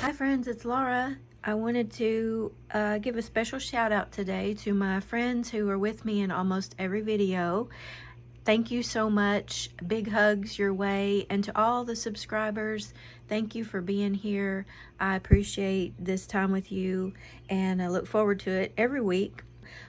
Hi friends, it's Laura. I wanted to give a special shout out today to my friends who are with me in almost every video. Thank you so much. Big hugs your way. And to all the subscribers, thank you for being here. I appreciate this time with you and I look forward to it every week.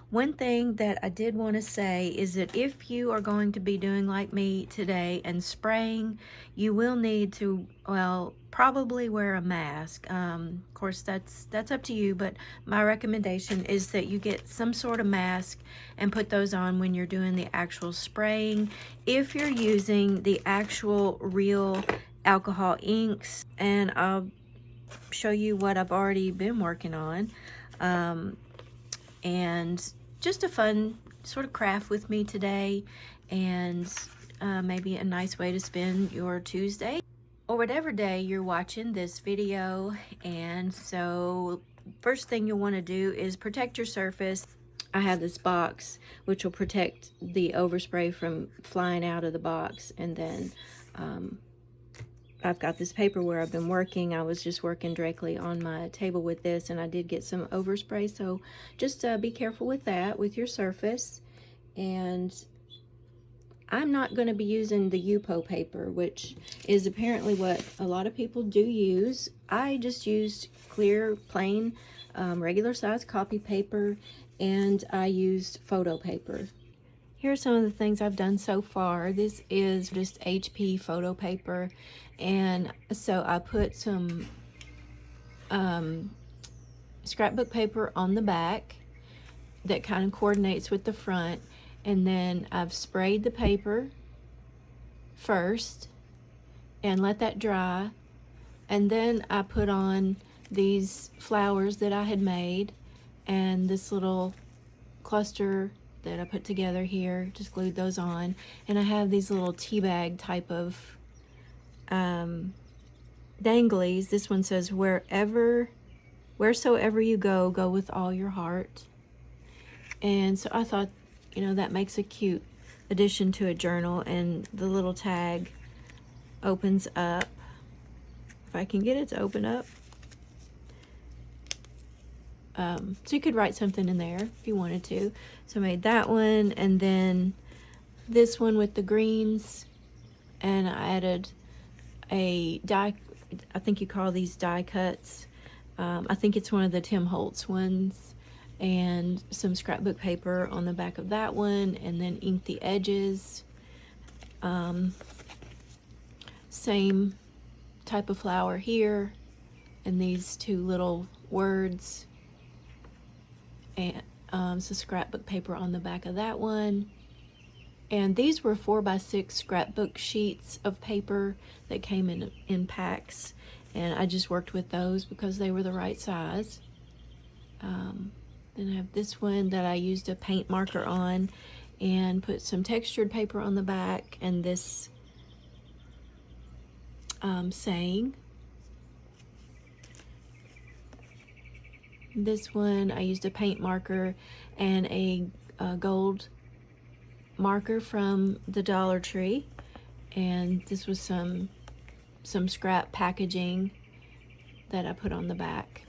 One thing that I did want to say is that if you are going to be doing like me today and spraying, you will need to, well, probably wear a mask. Of course, that's up to you, but my recommendation is that you get some sort of mask and put those on when you're doing the actual spraying. If you're using the actual real alcohol inks, and I'll show you what I've already been working on. And just a fun sort of craft with me today, and maybe a nice way to spend your Tuesday or whatever day you're watching this video. And so first thing you'll want to do is protect your surface. I have this box which will protect the overspray from flying out of the box, and then I've got this paper where I've been working. I was just working directly on my table with this, and I did get some overspray, so just be careful with that with your surface. And I'm not going to be using the UPO paper, which is apparently what a lot of people do use. I just used clear, plain, regular size copy paper, and I used photo paper. Here are some of the things I've done so far. This is just HP photo paper, and so I put some scrapbook paper on the back that kind of coordinates with the front, and then I've sprayed the paper first and let that dry, and then I put on these flowers that I had made and this little cluster that I put together here, just glued those on. And I have these little tea bag type of danglies. This one says, wheresoever you go, go with all your heart. And so I thought, you know, that makes a cute addition to a journal. And the little tag opens up. If I can get it to open up. So you could write something in there if you wanted to. So I made that one, and then this one with the greens, and I added a die, I think you call these die cuts. I think it's one of the Tim Holtz ones, and some scrapbook paper on the back of that one, and then ink the edges. Same type of flower here, and these two little words, and some scrapbook paper on the back of that one. And these were 4x6 scrapbook sheets of paper that came in packs, and I just worked with those because they were the right size. Then I have this one that I used a paint marker on and put some textured paper on the back, and this saying. This one I used a paint marker and a gold marker from the Dollar Tree, and this was some scrap packaging that I put on the back.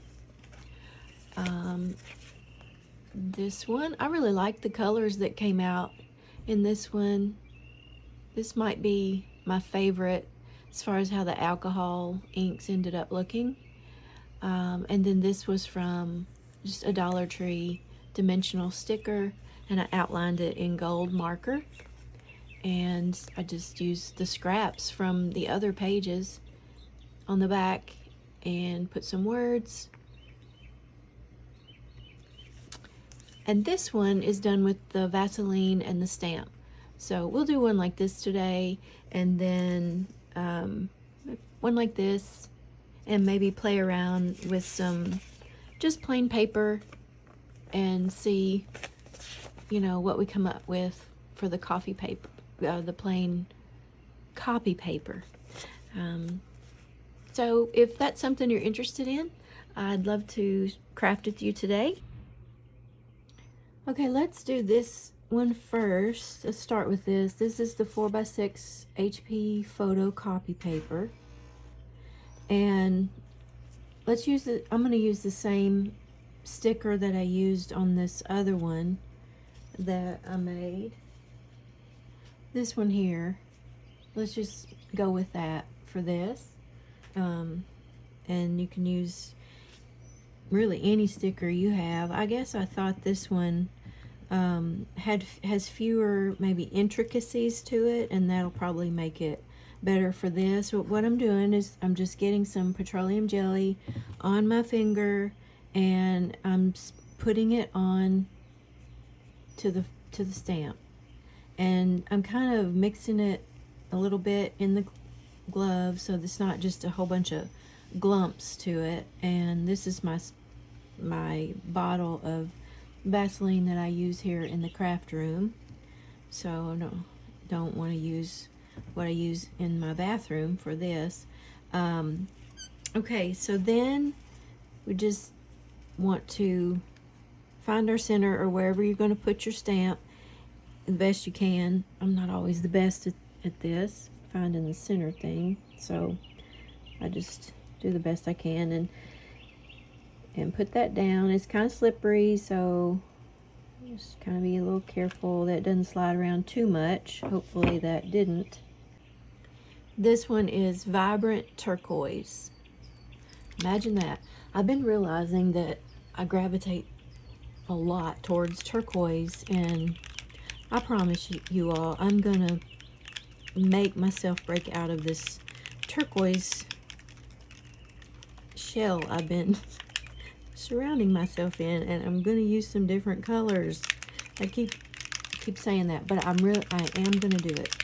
This one, I really like the colors that came out in this one. This might be my favorite as far as how the alcohol inks ended up looking. And then this was from just a Dollar Tree dimensional sticker, and I outlined it in gold marker, and I just used the scraps from the other pages on the back and put some words. And this one is done with the Vaseline and the stamp, so we'll do one like this today, and then one like this, and maybe play around with some just plain paper and see, you know, what we come up with for the coffee paper, the plain copy paper. So if that's something you're interested in, I'd love to craft with you today. Okay, let's do this one first. Let's start with this. This is the 4x6 HP photo copy paper. And let's use it. I'm going to use the same sticker that I used on this other one that I made. This one here, let's just go with that for this. And you can use really any sticker you have. I guess I thought this one has fewer maybe intricacies to it, and that'll probably make it better for this. But what I'm doing is I'm just getting some petroleum jelly on my finger, and I'm putting it on to the stamp, and I'm kind of mixing it a little bit in the glove so it's not just a whole bunch of glumps to it. And this is my bottle of Vaseline that I use here in the craft room, so no, don't want to use what I use in my bathroom for this. Okay, so then we just want to find our center, or wherever you're going to put your stamp, the best you can. I'm not always the best at this, finding the center thing, so I just do the best I can and put that down. It's kind of slippery, so just kind of be a little careful that it doesn't slide around too much. Hopefully that didn't. This one is vibrant turquoise. Imagine that. I've been realizing that I gravitate a lot towards turquoise, and I promise you all, I'm gonna make myself break out of this turquoise shell I've been surrounding myself in, and I'm gonna use some different colors. I keep saying that, but I am gonna do it.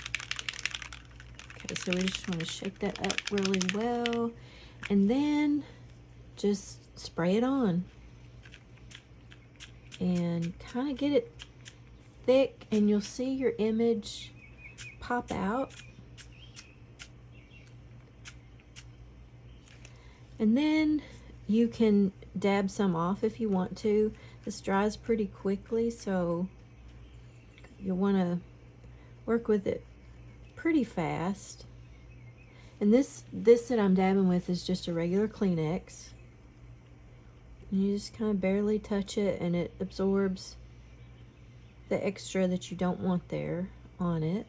Okay, so we just want to shake that up really well, and then just spray it on and kind of get it thick, and you'll see your image pop out. And then you can dab some off if you want to. This dries pretty quickly, so you'll want to work with it pretty fast. And this that I'm dabbing with is just a regular Kleenex. And you just kind of barely touch it, and it absorbs the extra that you don't want there on it.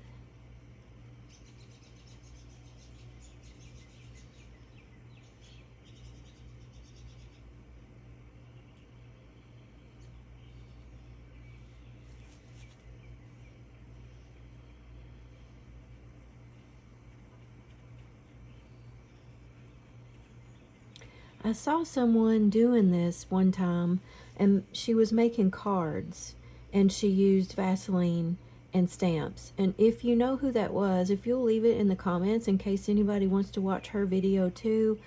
I saw someone doing this one time, and she was making cards, and she used Vaseline and stamps. And if you know who that was, if you'll leave it in the comments in case anybody wants to watch her video too.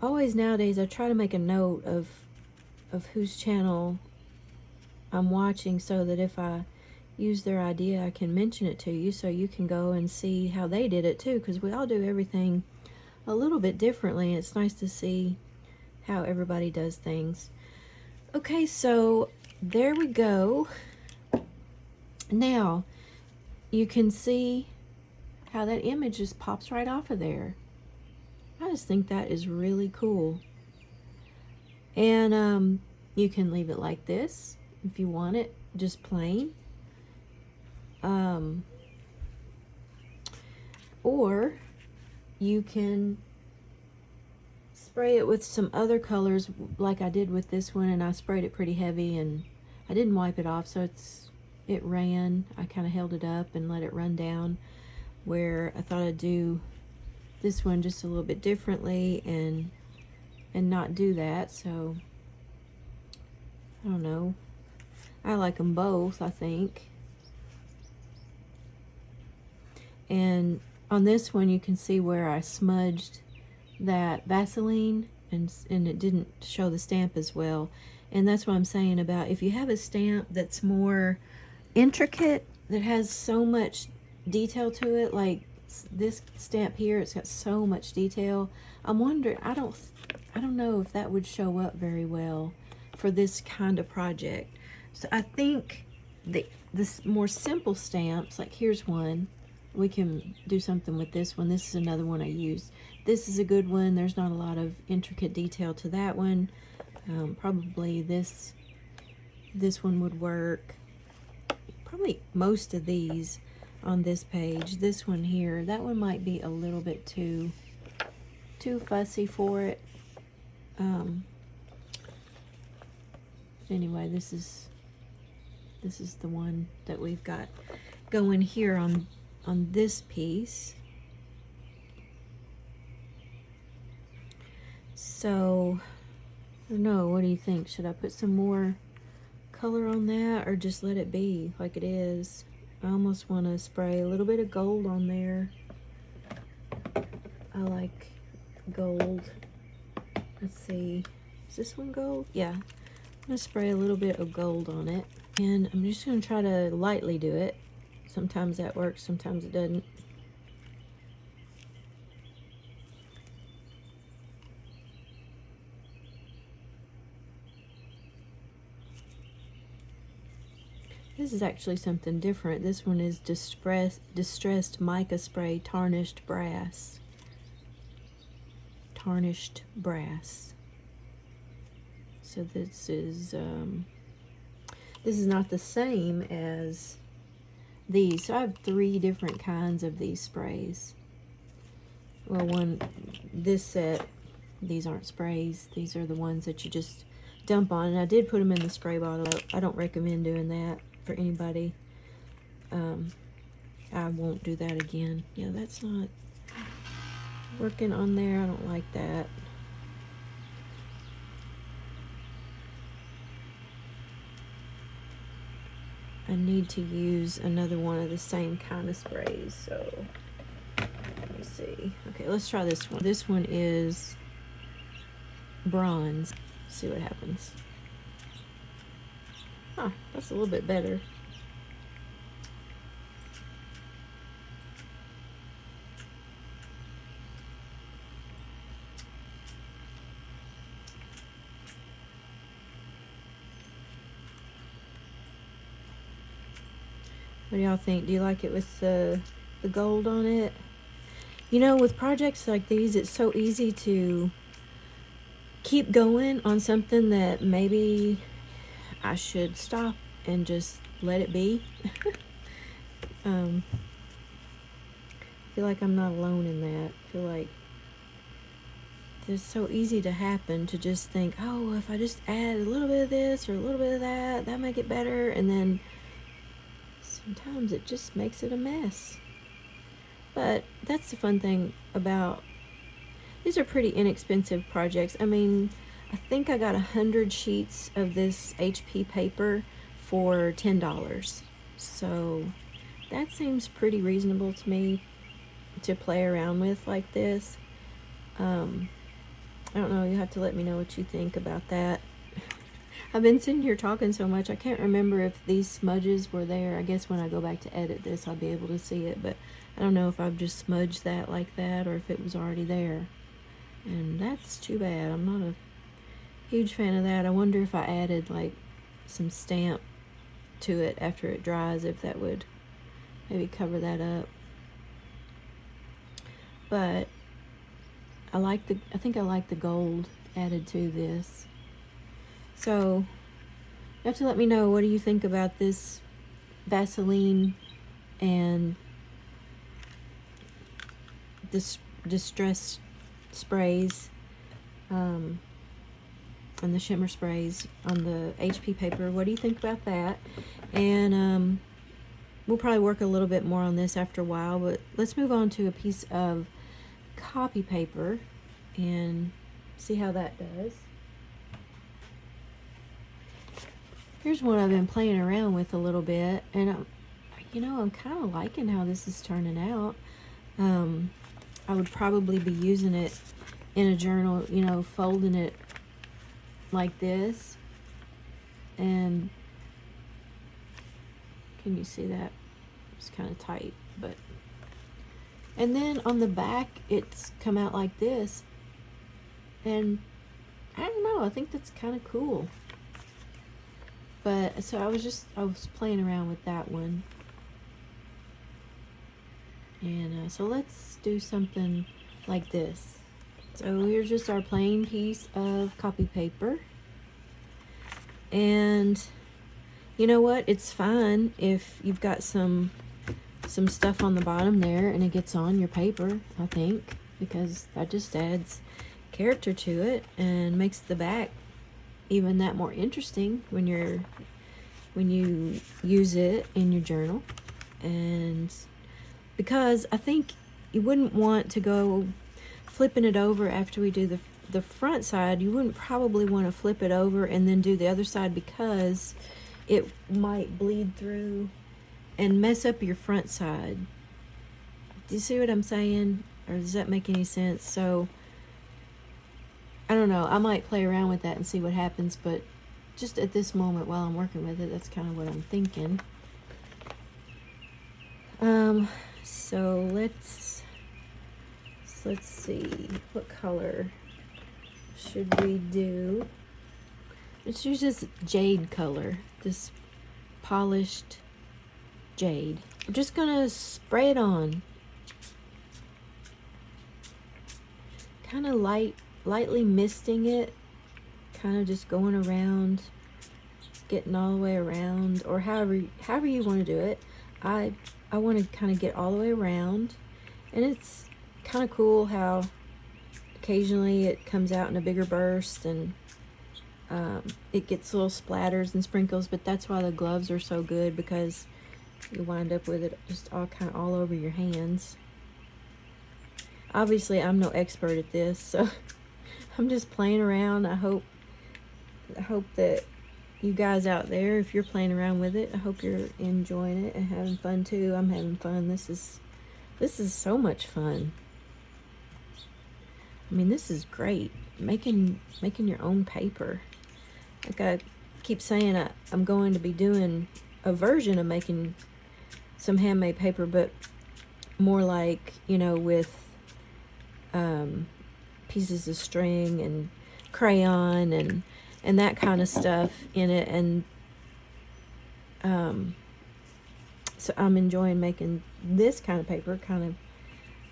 Always nowadays I try to make a note of whose channel I'm watching, so that if I use their idea, I can mention it to you, so you can go and see how they did it too, because we all do everything a little bit differently. It's nice to see how everybody does things. Okay, so there we go. Now you can see how that image just pops right off of there. I just think that is really cool. And you can leave it like this if you want it just plain. Or you can spray it with some other colors like I did with this one, and I sprayed it pretty heavy and I didn't wipe it off, so it ran. I kind of held it up and let it run down, where I thought I'd do this one just a little bit differently and not do that. So I don't know, I like them both, I think. And on this one you can see where I smudged that Vaseline, and it didn't show the stamp as well. And that's what I'm saying about, if you have a stamp that's more intricate, that has so much detail to it, like this stamp here, it's got so much detail. I'm wondering, I don't know if that would show up very well for this kind of project. So I think this more simple stamps, like here's one, we can do something with this one. This is another one I used. This is a good one. There's not a lot of intricate detail to that one. Probably this one would work. Probably most of these on this page. This one here, that one might be a little bit too fussy for it. Anyway, this is the one that we've got going here on this piece. So, I don't know, what do you think? Should I put some more color on that or just let it be like it is? I almost want to spray a little bit of gold on there. I like gold. Let's see, is this one gold? Yeah, I'm gonna spray a little bit of gold on it, and I'm just gonna try to lightly do it. Sometimes that works, sometimes it doesn't. This is actually something different. This one is distressed mica spray tarnished brass. Tarnished brass. So this is not the same as these. So I have 3 different kinds of these sprays. Well, this set, these aren't sprays. These are the ones that you just dump on. And I did put them in the spray bottle. I don't recommend doing that for anybody. I won't do that again. Yeah, that's not working on there. I don't like that. I need to use another one of the same kind of sprays, so let me see. Okay, let's try this one. This one is bronze. Let's see what happens. Huh, that's a little bit better. What do y'all think? Do you like it with the gold on it? You know, with projects like these, it's so easy to keep going on something that maybe I should stop and just let it be. I feel like I'm not alone in that. I feel like it's so easy to happen to just think, oh, if I just add a little bit of this or a little bit of that, that'll make it better. And then sometimes it just makes it a mess. But that's the fun thing about, these are pretty inexpensive projects. I mean, I think I got 100 sheets of this HP paper for $10. So that seems pretty reasonable to me to play around with like this. I don't know, you have to let me know what you think about that. I've been sitting here talking so much, I can't remember if these smudges were there. I guess when I go back to edit this, I'll be able to see it, but I don't know if I've just smudged that like that or if it was already there. And that's too bad. I'm not a huge fan of that. I wonder if I added like some stamp to it after it dries, if that would maybe cover that up. But I think I like the gold added to this. So you have to let me know, what do you think about this Vaseline and this distress sprays and the shimmer sprays on the HP paper? What do you think about that? And we'll probably work a little bit more on this after a while, but let's move on to a piece of copy paper and see how that does. Here's one I've been playing around with a little bit, and I'm kind of liking how this is turning out. I would probably be using it in a journal, folding it like this. And can you see that? It's kind of tight, but. And then on the back, it's come out like this. And I don't know, I think that's kind of cool. But, so I was playing around with that one. And so let's do something like this. So here's just our plain piece of copy paper. And you know what? It's fine if you've got some stuff on the bottom there and it gets on your paper, I think, because that just adds character to it and makes the back even that more interesting when you use it in your journal. And because I think you wouldn't want to go flipping it over after we do the front side. You wouldn't probably want to flip it over and then do the other side, because it might bleed through and mess up your front side. Do you see what I'm saying? Or does that make any sense? So I don't know, I might play around with that and see what happens, but just at this moment while I'm working with it, that's kind of what I'm thinking. So let's see, what color should we do? Let's use this jade color, this polished jade. I'm just gonna spray it on, kind of lightly misting it, kind of just going around, getting all the way around, or however you want to do it. I want to kind of get all the way around, and it's kind of cool how occasionally it comes out in a bigger burst, and it gets little splatters and sprinkles, but that's why the gloves are so good, because you wind up with it just all over your hands. Obviously, I'm no expert at this, so I'm just playing around. I hope that you guys out there, if you're playing around with it, I hope you're enjoying it and having fun too. I'm having fun. This is so much fun. I mean, this is great. Making your own paper. Like I keep saying, I'm going to be doing a version of making some handmade paper, but more like, with pieces of string and crayon and that kind of stuff in it. And so I'm enjoying making this kind of paper, kind of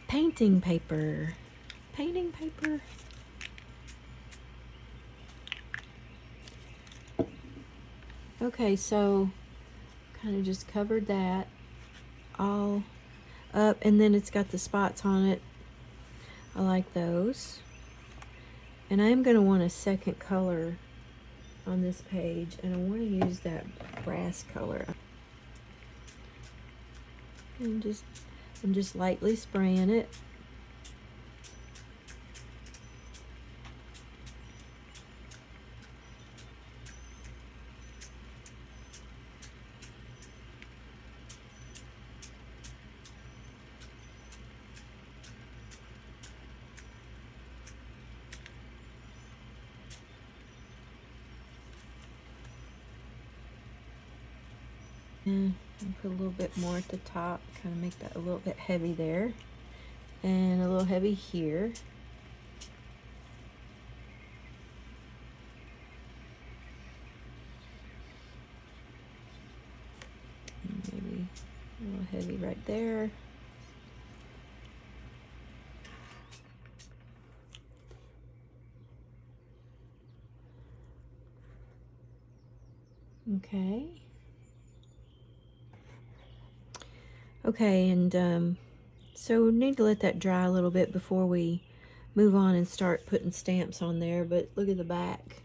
painting paper. Okay, so kind of just covered that all up, and then it's got the spots on it. I like those. And I am going to want a second color on this page, and I want to use that brass color. And I'm just lightly spraying it. And put a little bit more at the top, kind of make that a little bit heavy there, and a little heavy here. And maybe a little heavy right there. Okay, and so we need to let that dry a little bit before we move on and start putting stamps on there. But look at the back.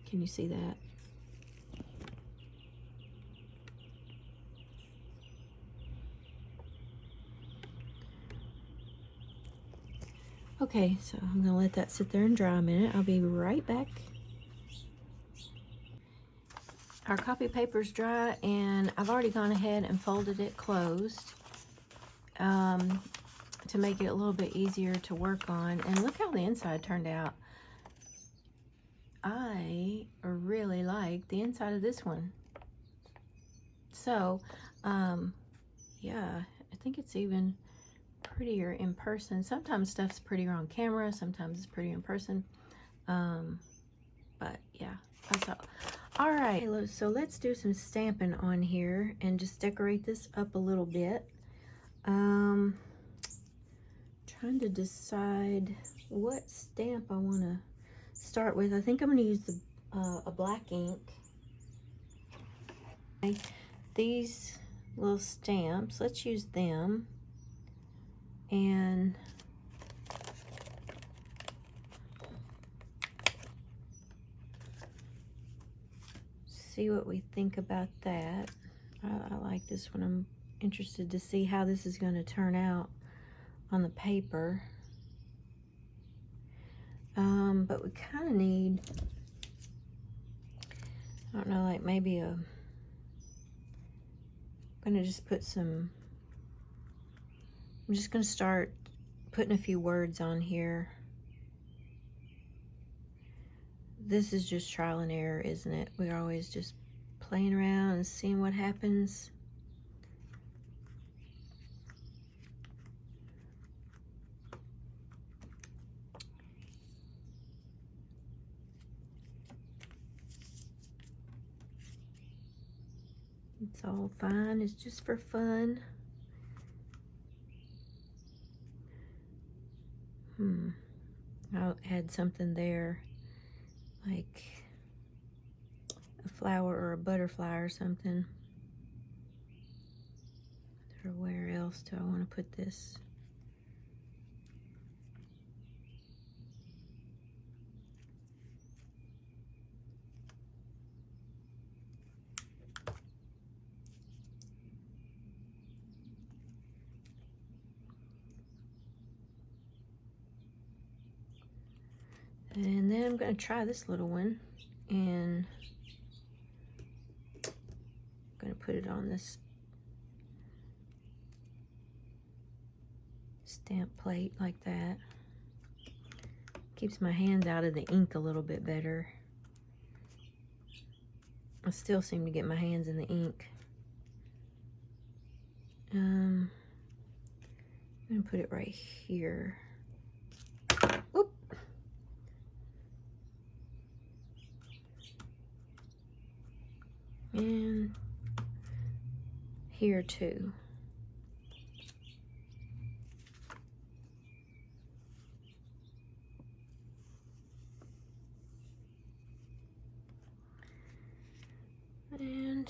Can you see that? Okay, so I'm gonna let that sit there and dry a minute. I'll be right back. Our copy paper's dry, and I've already gone ahead and folded it closed to make it a little bit easier to work on. And look how the inside turned out. I really like the inside of this one. So, yeah, I think it's even prettier in person. Sometimes stuff's prettier on camera, sometimes it's prettier in person. But yeah, that's All right, so let's do some stamping on here and just decorate this up a little bit. Trying to decide what stamp I want to start with. I think I'm going to use the a black ink. Okay. These little stamps, let's use them. And see what we think about that. I like this one. I'm interested to see how this is going to turn out on the paper. But we kind of need, I don't know, like maybe I'm gonna just put some, I'm just gonna start putting a few words on here. This is just trial and error, isn't it? We're always just playing around and seeing what happens. It's all fine, it's just for fun. I'll add something there, like a flower or a butterfly or something. Or where else do I want to put this? And then I'm going to try this little one, and I'm going to put it on this stamp plate like that. Keeps my hands out of the ink a little bit better. I still seem to get my hands in the ink. I'm going to put it right here. Oop. And here too. And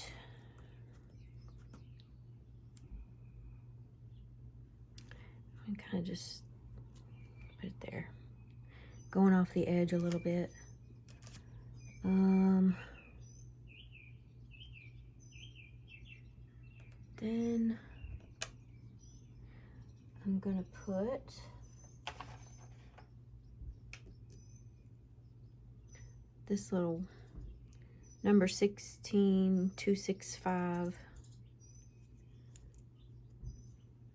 I kind of just put it there, going off the edge a little bit. Then I'm gonna put this little number 16265.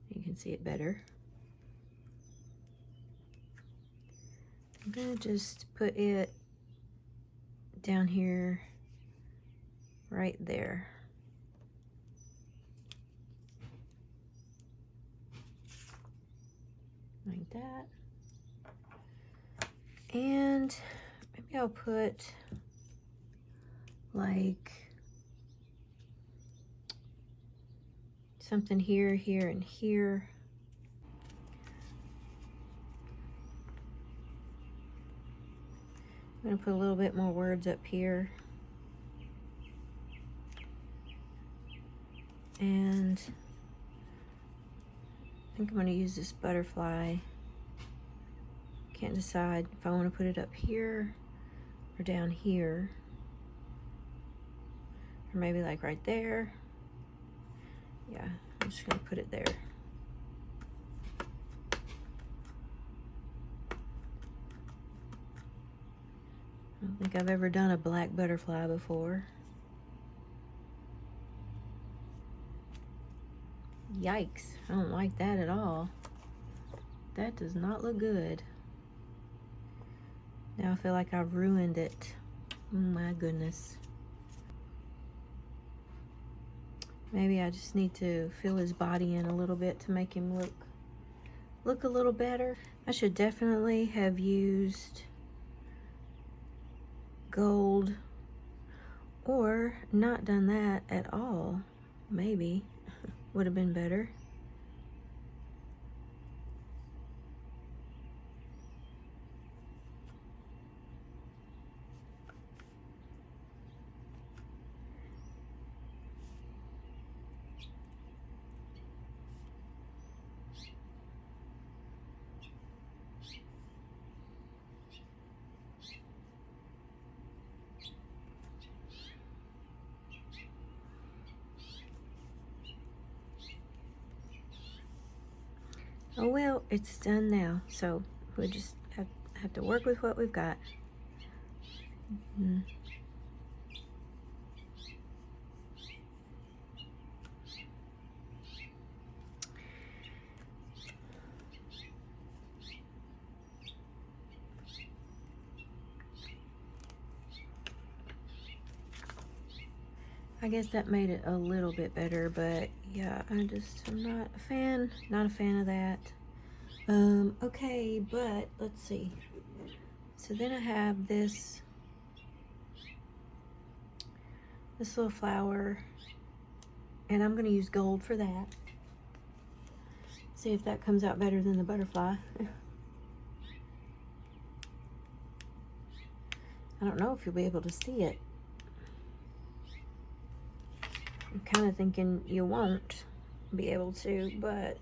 You can see it better. I'm gonna just put it down here, right there. Like that. And maybe I'll put like something here, here, and here. I'm gonna put a little bit more words up here. And I think I'm gonna use this butterfly. Can't decide if I want to put it up here or down here. Or maybe like right there. Yeah, I'm just gonna put it there. I don't think I've ever done a black butterfly before. Yikes, I don't like that at all. That does not look good. Now I feel like I've ruined it. Oh my goodness. Maybe I just need to fill his body in a little bit to make him look a little better. I should definitely have used gold Or not done that at all. Maybe would have been better. Oh well, it's done now, so we just have to work with what we've got. I guess that made it a little bit better, but yeah, I'm not a fan of that. Okay, but let's see. So then I have this little flower, and I'm gonna use gold for that. See if that comes out better than the butterfly. I don't know if you'll be able to see it. I'm kind of thinking you won't be able to, but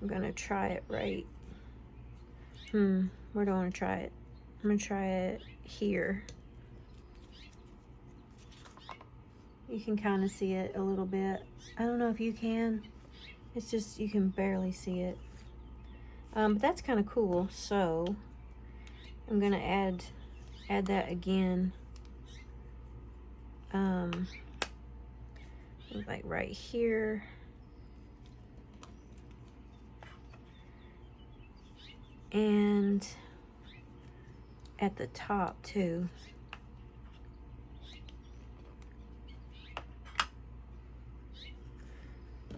I'm gonna try it right. Where do I want to try it? I'm gonna try it here. You can kind of see it a little bit. I don't know if you can. It's just you can barely see it. But that's kind of cool. So I'm gonna add that again. Like right here. And at the top too.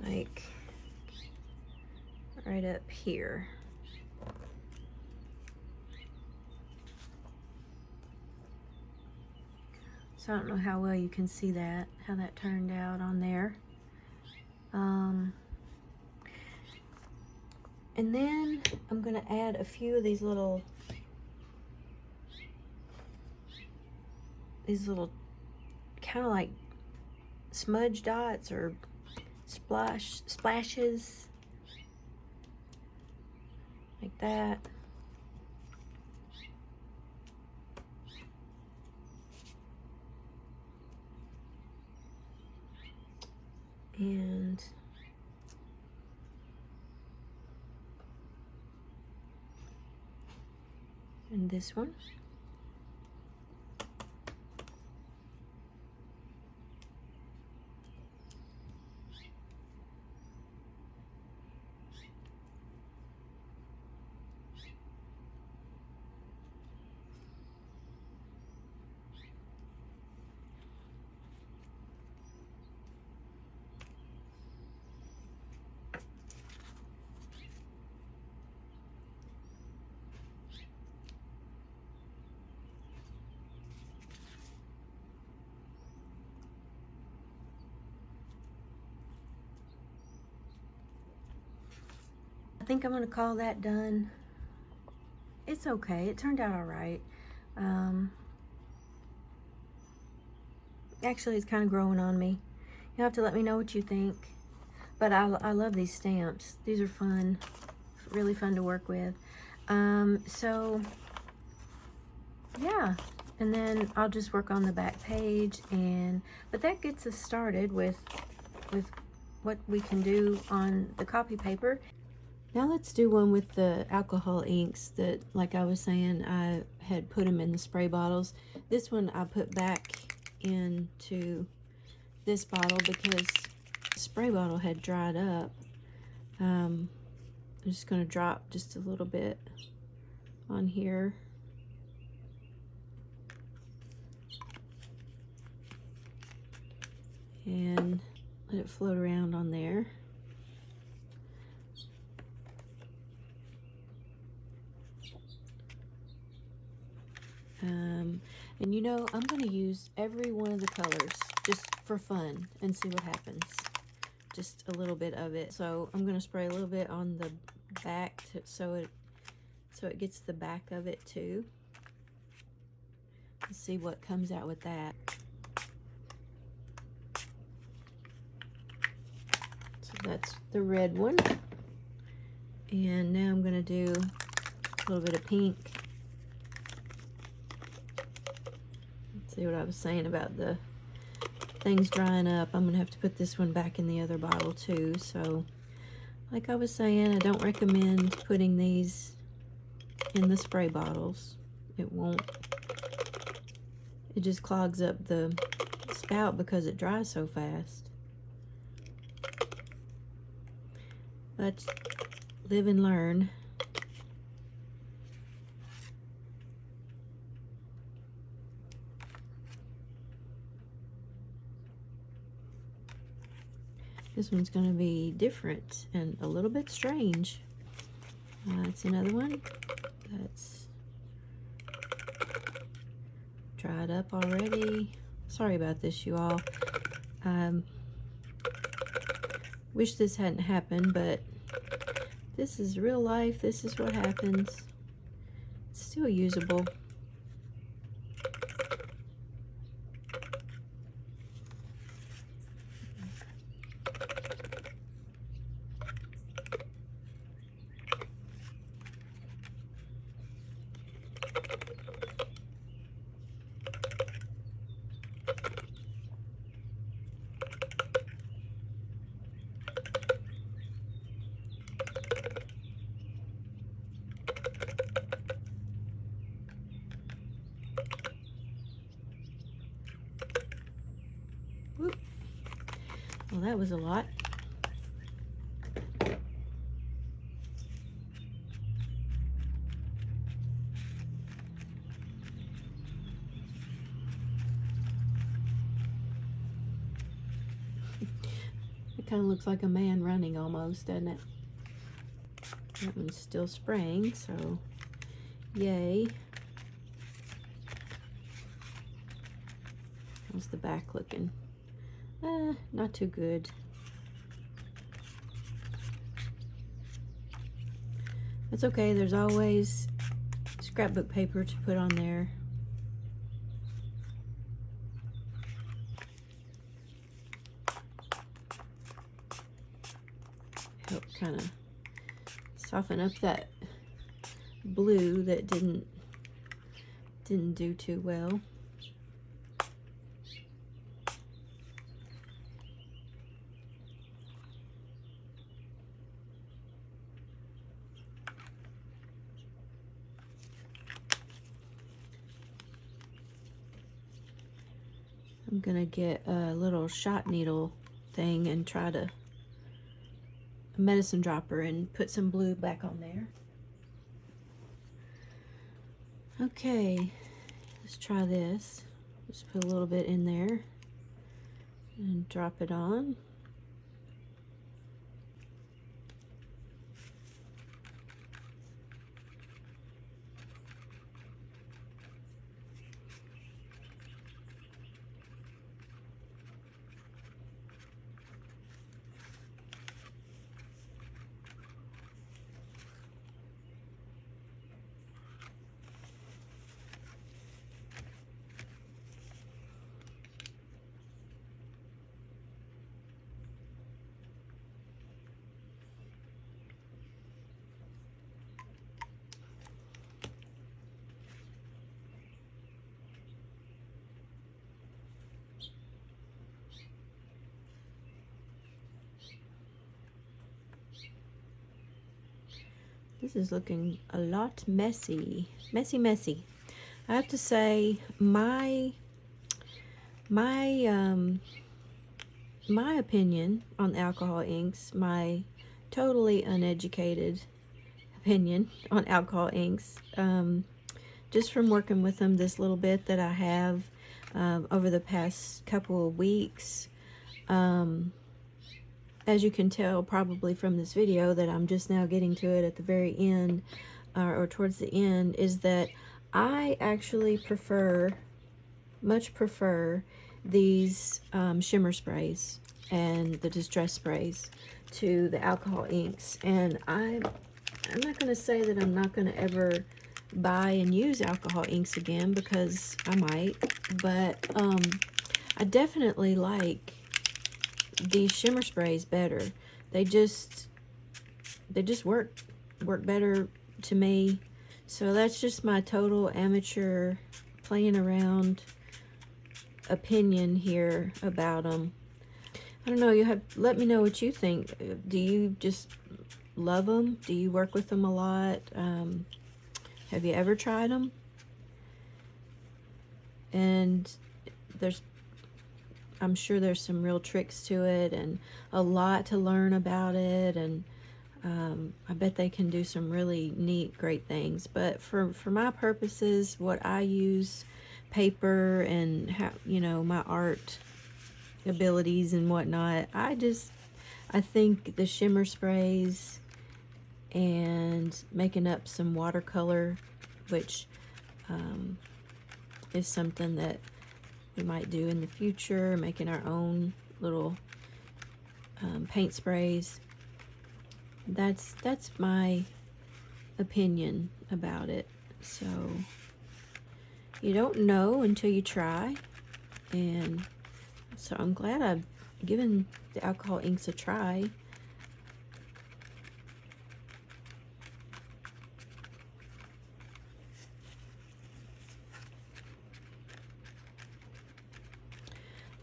Like right up here. So I don't know how well you can see that, how that turned out on there. And then I'm gonna add a few of these little kind of like smudge dots or splashes like that. And this one. I think I'm gonna call that done. It's okay, it turned out all right. Actually, it's kind of growing on me. You'll have to let me know what you think. But I love these stamps. These are fun, really fun to work with. So yeah, and then I'll just work on the back page, but that gets us started with what we can do on the copy paper. Now let's do one with the alcohol inks that, like I was saying, I had put them in the spray bottles. This one I put back into this bottle because the spray bottle had dried up. I'm just going to drop just a little bit on here. And let it float around on there. And you know, I'm going to use every one of the colors just for fun and see what happens. Just a little bit of it. So I'm going to spray a little bit on the back so it gets the back of it too. Let's see what comes out with that. So that's the red one. And now I'm going to do a little bit of pink. Let's see what I was saying about the things drying up. I'm going to have to put this one back in the other bottle too. So like I was saying, I don't recommend putting these in the spray bottles. It just clogs up the spout because it dries so fast. But live and learn. This one's going to be different and a little bit strange. It's another one that's dried up already. Sorry about this, you all. Wish this hadn't happened, but this is real life. This is what happens. It's still usable. Whoop. Well, that was a lot. It kind of looks like a man running almost, doesn't it? That one's still spraying, so yay. How's the back looking? Not too good. That's okay, there's always scrapbook paper to put on there. Help kind of soften up that blue that didn't do too well. I'm gonna get a little shot needle thing and try to a medicine dropper and put some blue back on there. Okay, let's try this. Just put a little bit in there and drop it on. This is looking a lot messy. Messy. I have to say, my opinion on alcohol inks, my totally uneducated opinion on alcohol inks, just from working with them this little bit that I have over the past couple of weeks, as you can tell probably from this video that I'm just now getting to it at the very end, or towards the end, is that I actually prefer much prefer these shimmer sprays and the distress sprays to the alcohol inks. And I'm not going to say that I'm not going to ever buy and use alcohol inks again, because I might, but I definitely like these shimmer sprays better. They just work better to me. So that's just my total amateur playing around opinion here about them. I don't know, you have let me know what you think. Do you just love them? Do you work with them a lot? Have you ever tried them? And I'm sure there's some real tricks to it and a lot to learn about it, and I bet they can do some really neat, great things. But for my purposes, what I use, paper and my art abilities and whatnot, I think the shimmer sprays and making up some watercolor, which is something that we might do in the future, making our own little paint sprays. That's my opinion about it. So you don't know until you try, and so I'm glad I've given the alcohol inks a try.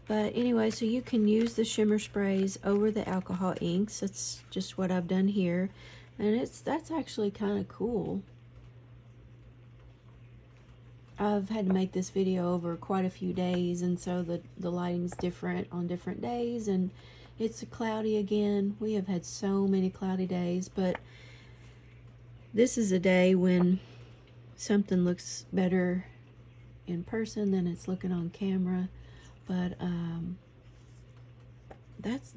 But anyway, so you can use the shimmer sprays over the alcohol inks. That's just what I've done here. And that's actually kind of cool. I've had to make this video over quite a few days, and so the lighting's different on different days, and it's cloudy again. We have had so many cloudy days, but this is a day when something looks better in person than it's looking on camera. But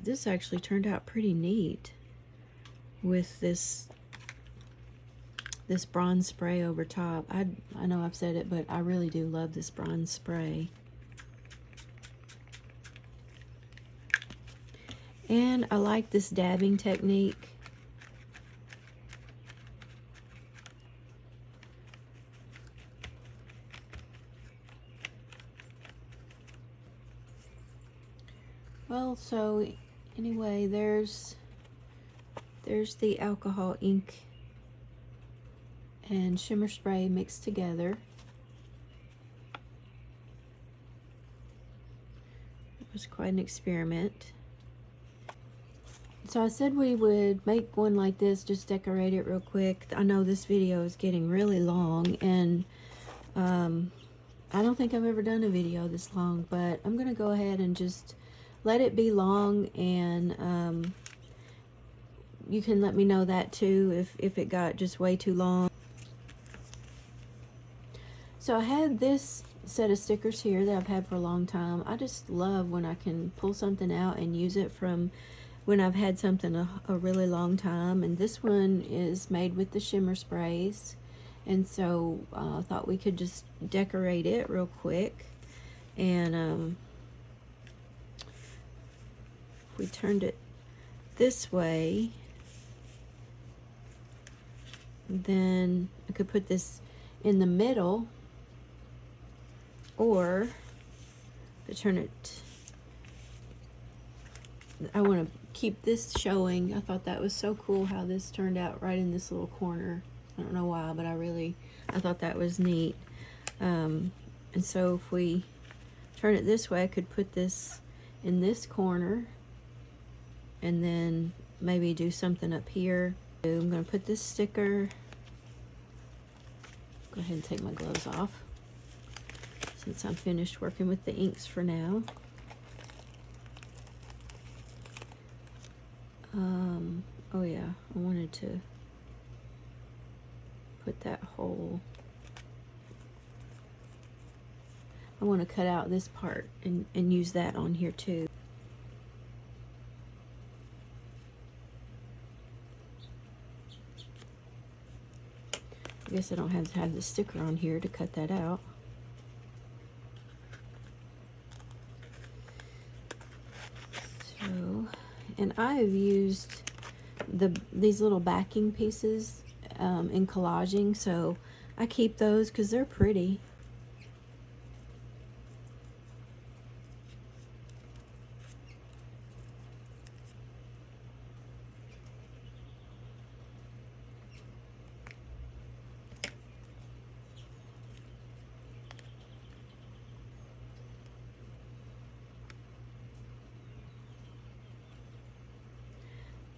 this actually turned out pretty neat with this bronze spray over top. I know I've said it, but I really do love this bronze spray. And I like this dabbing technique. Well, so anyway, there's the alcohol ink and shimmer spray mixed together. It was quite an experiment. So I said we would make one like this, just decorate it real quick. I know this video is getting really long, and I don't think I've ever done a video this long, but I'm gonna go ahead and just let it be long, and you can let me know that too if it got just way too long. So I had this set of stickers here that I've had for a long time. I just love when I can pull something out and use it from when I've had something a really long time. And this one is made with the shimmer sprays, and so I thought we could just decorate it real quick. And if we turned it this way, then I could put this in the middle, or to turn it, I want to keep this showing. I thought that was so cool how this turned out right in this little corner. I don't know why, but I thought that was neat. And so if we turn it this way, I could put this in this corner, and then maybe do something up here. I'm going to put this sticker, go ahead and take my gloves off since I'm finished working with the inks for now. Oh yeah, I wanted to put that hole. I want to cut out this part and use that on here too. I guess I don't have to have the sticker on here to cut that out. and I have used these little backing pieces in collaging, so I keep those because they're pretty.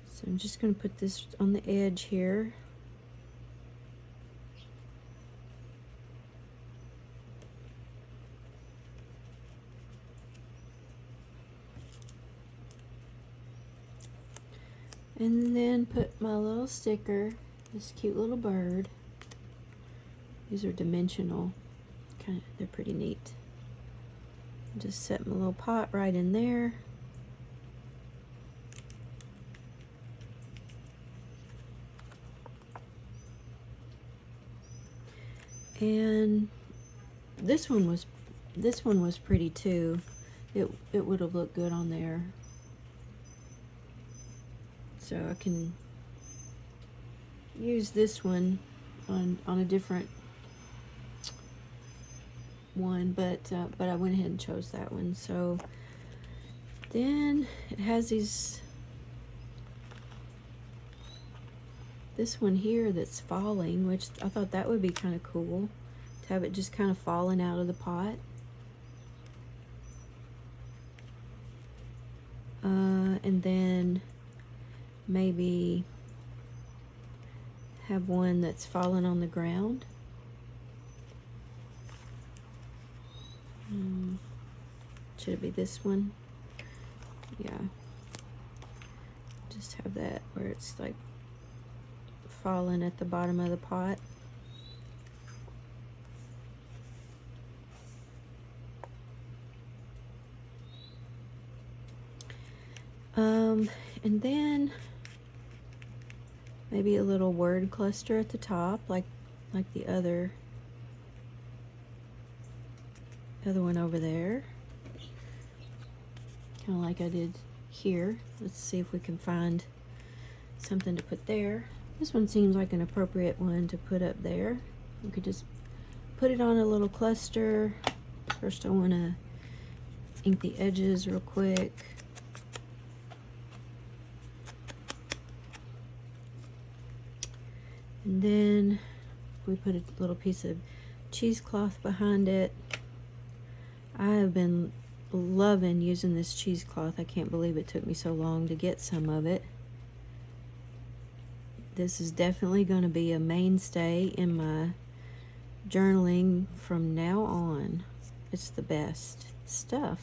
So I'm just going to put this on the edge here. And then put my little sticker, this cute little bird. These are dimensional, they're pretty neat. Just set my little pot right in there. And this one was pretty too. It would have looked good on there. So I can use this one on a different one, but I went ahead and chose that one. So then it has this one here that's falling, which I thought that would be kind of cool to have it just kind of falling out of the pot. And then maybe have one that's falling on the ground. Should it be this one? Yeah. Just have that where it's like falling at the bottom of the pot. And then maybe a little word cluster at the top, like the other one over there, kind of like I did here. Let's see if we can find something to put there. This one seems like an appropriate one to put up there. We could just put it on a little cluster. First I want to ink the edges real quick. And then we put a little piece of cheesecloth behind it. I have been loving using this cheesecloth. I can't believe it took me so long to get some of it. This is definitely going to be a mainstay in my journaling from now on. It's the best stuff.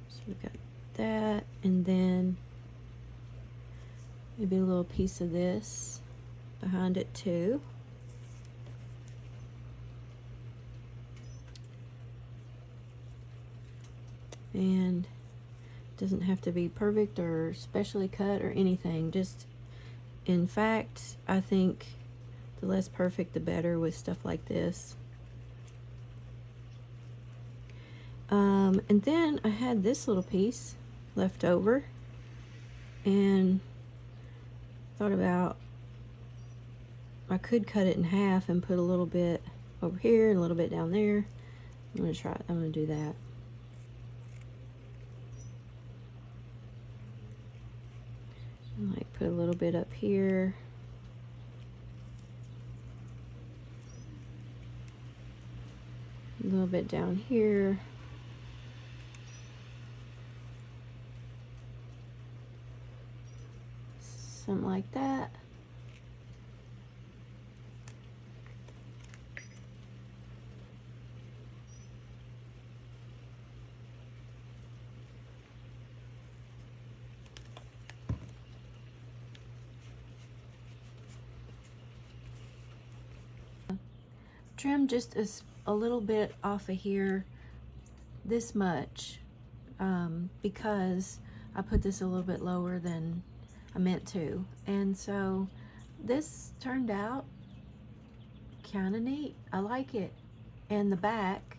So we got that, and then maybe a little piece of this behind it too. And it doesn't have to be perfect or specially cut or anything. Just, in fact, I think the less perfect the better with stuff like this. And then I had this little piece left over and thought about, I could cut it in half and put a little bit over here and a little bit down there. I'm going to try it. I'm going to do that. And like put a little bit up here. A little bit down here. Something like that. Trim just a little bit off of here, this much, because I put this a little bit lower than I meant to, and so this turned out kind of neat. I like it. And the back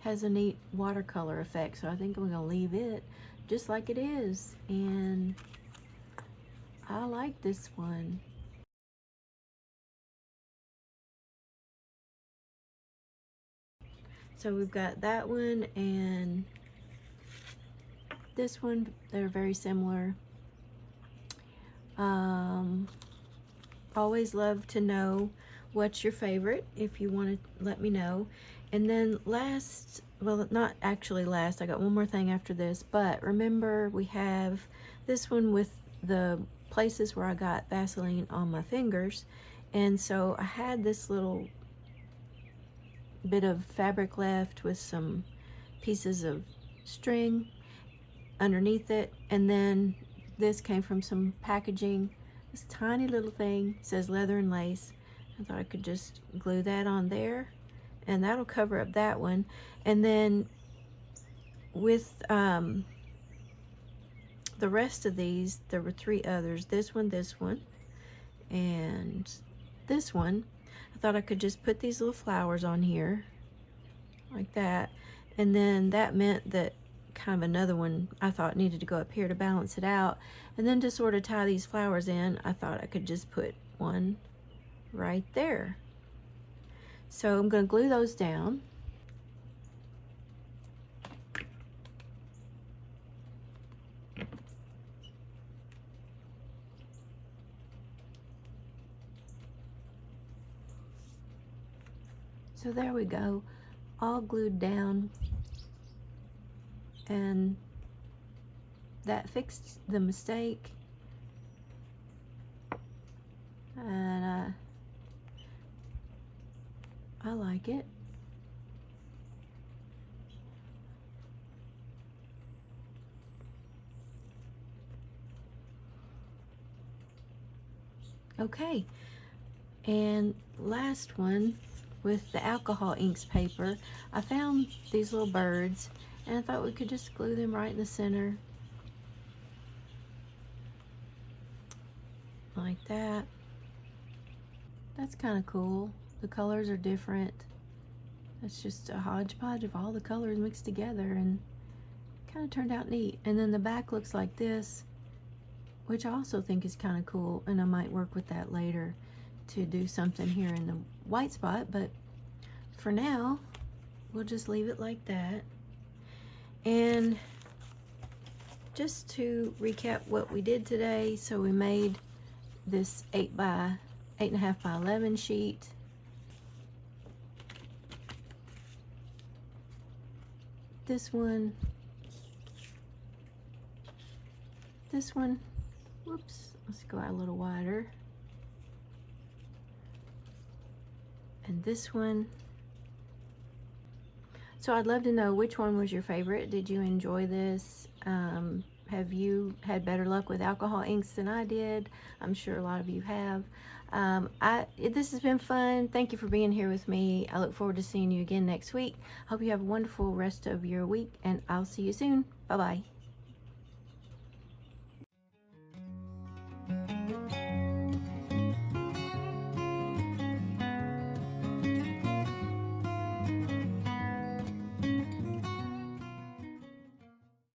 has a neat watercolor effect, so I think I'm gonna leave it just like it is. And I like this one. So we've got that one and this one. They're very similar. Always love to know what's your favorite if you want to let me know. And then last, well, not actually last, I got one more thing after this, but remember we have this one with the places where I got Vaseline on my fingers. And so I had this little bit of fabric left with some pieces of string underneath it, and then this came from some packaging. This tiny little thing says leather and lace. I thought I could just glue that on there and that'll cover up that one. And then with the rest of these, there were 3 others. This one, and this one. I thought I could just put these little flowers on here like that, and then that meant that kind of another one I thought needed to go up here to balance it out. And then to sort of tie these flowers in, I thought I could just put one right there. So I'm going to glue those down. So there we go, all glued down, and that fixed the mistake. And I like it. Okay, and last one with the alcohol inks paper. I found these little birds and I thought we could just glue them right in the center like that. That's kind of cool. The colors are different. That's just a hodgepodge of all the colors mixed together and kind of turned out neat. And then the back looks like this, which I also think is kind of cool, and I might work with that later to do something here in the white spot, but for now we'll just leave it like that. And just to recap what we did today, so we made this 8.5 by 11 sheet. This one, whoops, let's go out a little wider. And this one. So I'd love to know which one was your favorite. Did you enjoy this? Have you had better luck with alcohol inks than I did? I'm sure a lot of you have. This has been fun. Thank you for being here with me. I look forward to seeing you again next week. Hope you have a wonderful rest of your week, and I'll see you soon. Bye-bye.